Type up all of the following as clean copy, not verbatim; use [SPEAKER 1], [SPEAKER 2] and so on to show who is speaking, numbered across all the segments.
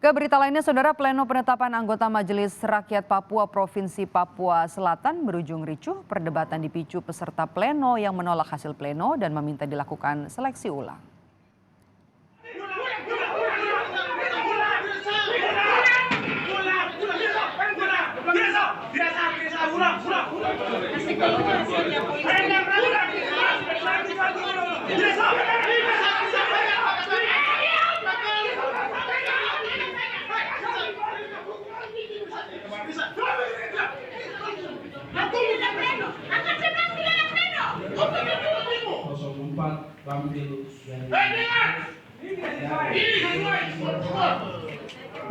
[SPEAKER 1] Ke berita lainnya, Saudara, pleno penetapan anggota Majelis Rakyat Papua Provinsi Papua Selatan berujung ricuh. Perdebatan dipicu peserta pleno yang menolak hasil pleno dan meminta dilakukan seleksi ulang.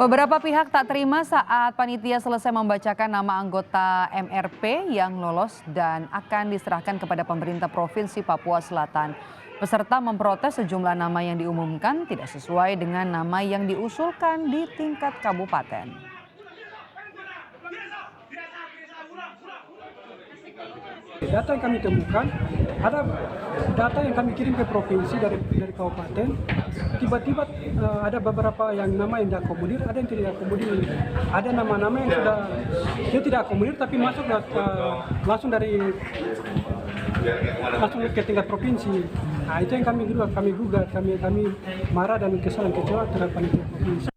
[SPEAKER 1] Beberapa pihak tak terima saat panitia selesai membacakan nama anggota MRP yang lolos dan akan diserahkan kepada pemerintah Provinsi Papua Selatan. Peserta memprotes sejumlah nama yang diumumkan tidak sesuai dengan nama yang diusulkan di tingkat kabupaten.
[SPEAKER 2] Data yang kami temukan, ada data yang kami kirim ke provinsi dari kabupaten, tiba-tiba ada beberapa nama yang diakomodir, ada yang tidak akomodir. Ada nama-nama yang sudah dia tidak akomodir tapi masuk langsung ke tingkat provinsi. Nah, itu yang kami gugat, kami marah dan kesal dan kecewa terhadap panitia provinsi.